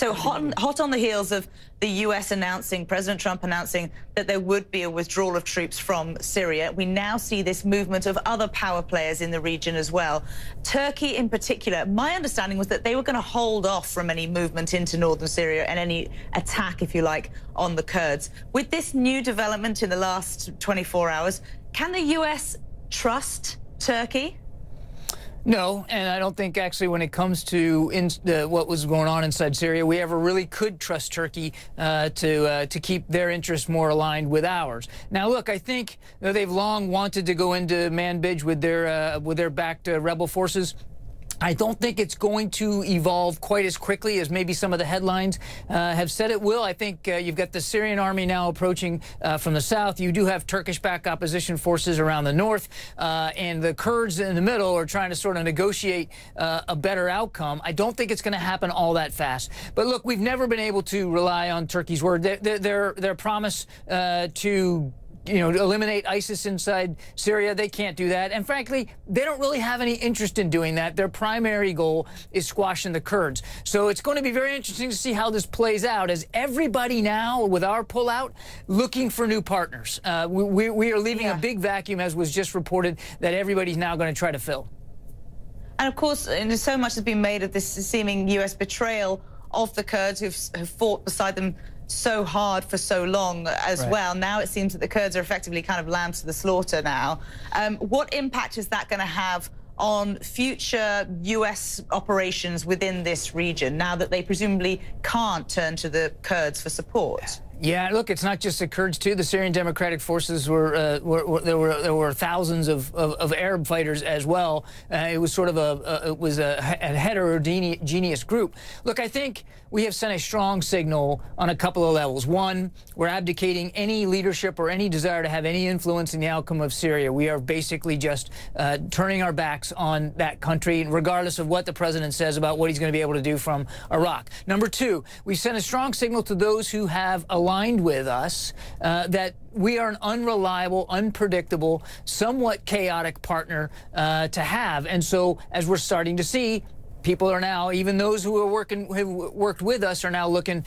So hot on the heels of the U.S. announcing, President Trump announcing that there would be a withdrawal of troops from Syria, we now see this movement of other power players in the region as well. Turkey in particular, my understanding was that they were going to hold off from any movement into northern Syria and any attack, if you like, on the Kurds. With this new development in the last 24 hours, can the U.S. trust Turkey? No, and I don't think actually when it comes to what was going on inside Syria, we ever really could trust Turkey to keep their interests more aligned with ours. Now, look, I think they've long wanted to go into Manbij with their backed rebel forces. I don't think it's going to evolve quite as quickly as maybe some of the headlines have said it will. I think you've got the Syrian army now approaching from the south. You do have Turkish-backed opposition forces around the north, and the Kurds in the middle are trying to sort of negotiate a better outcome. I don't think it's going to happen all that fast. But look, we've never been able to rely on Turkey's word. Their promise to eliminate ISIS inside Syria, they can't do that. And frankly, they don't really have any interest in doing that. Their primary goal is squashing the Kurds. So it's going to be very interesting to see how this plays out as everybody now, with our pullout, looking for new partners. We are leaving a big vacuum, as was just reported, that everybody's now going to try to fill. And of course, so much has been made of this seeming U.S. betrayal of the Kurds who've fought beside them so hard for so long as well. Now it seems that the Kurds are effectively kind of lambs to the slaughter now. What impact is that going to have on future U.S. operations within this region now that they presumably can't turn to the Kurds for support? Yeah, look, it's not just the Kurds, too. The Syrian Democratic Forces there were thousands of Arab fighters as well. It was sort of a heterogeneous group. Look, I think we have sent a strong signal on a couple of levels. One, we're abdicating any leadership or any desire to have any influence in the outcome of Syria. We are basically just turning our backs on that country, regardless of what the president says about what he's going to be able to do from Iraq. Number two, we sent a strong signal to those who have aligned with us that we are an unreliable, unpredictable, somewhat chaotic partner to have. And so, as we're starting to see, people are now, even those who have worked with us, are now looking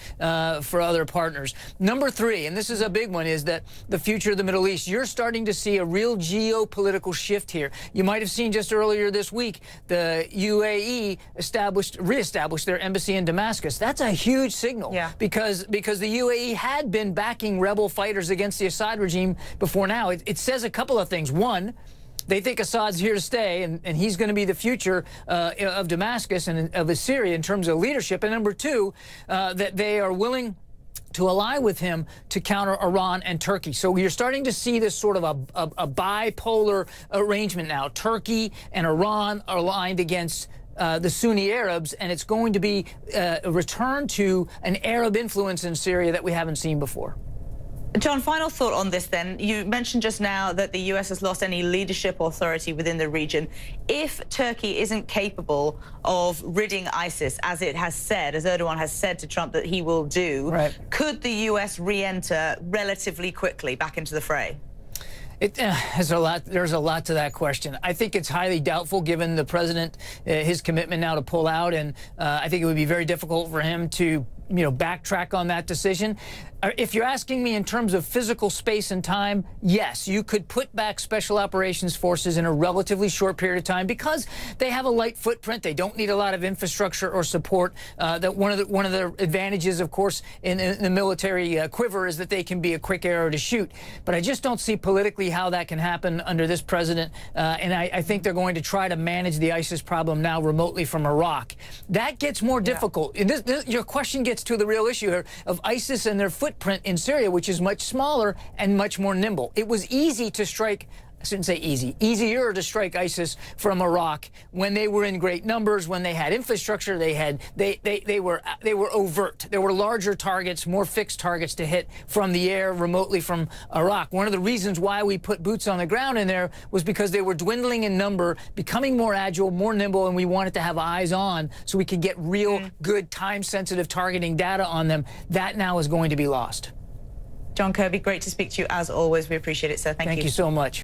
for other partners. Number three, and this is a big one, is that the future of the Middle East. You're starting to see a real geopolitical shift here. You might have seen just earlier this week the UAE reestablished their embassy in Damascus. That's a huge signal, because the UAE had been backing rebel fighters against the Assad regime before now. It says a couple of things. One, they think Assad's here to stay, and he's going to be the future of Damascus and of Syria in terms of leadership. And number two, that they are willing to ally with him to counter Iran and Turkey. So you're starting to see this sort of a bipolar arrangement now. Turkey and Iran are aligned against the Sunni Arabs, and it's going to be a return to an Arab influence in Syria that we haven't seen before. John, final thought on this then. You mentioned just now that the U.S. has lost any leadership authority within the region. If Turkey isn't capable of ridding ISIS, as it has said, as Erdogan has said to Trump that he will do, could the U.S. re-enter relatively quickly back into the fray? There's a lot to that question. I think it's highly doubtful, given the president, his commitment now to pull out, and I think it would be very difficult for him to backtrack on that decision. If you're asking me in terms of physical space and time, yes, you could put back special operations forces in a relatively short period of time because they have a light footprint. They don't need a lot of infrastructure or support. That one of the advantages, of course, in the military quiver is that they can be a quick arrow to shoot. But I just don't see politically how that can happen under this president. And I think they're going to try to manage the ISIS problem now remotely from Iraq. That gets more difficult. Your question gets to the real issue here of ISIS and their footprint in Syria, which is much smaller and much more nimble. It was easy to strike, I shouldn't say easy, easier to strike ISIS from Iraq when they were in great numbers, when they had infrastructure, they were overt. There were larger targets, more fixed targets to hit from the air remotely from Iraq. One of the reasons why we put boots on the ground in there was because they were dwindling in number, becoming more agile, more nimble, and we wanted to have eyes on so we could get real good time-sensitive targeting data on them. That now is going to be lost. John Kirby, great to speak to you as always. We appreciate it, sir. Thank you. Thank you so much.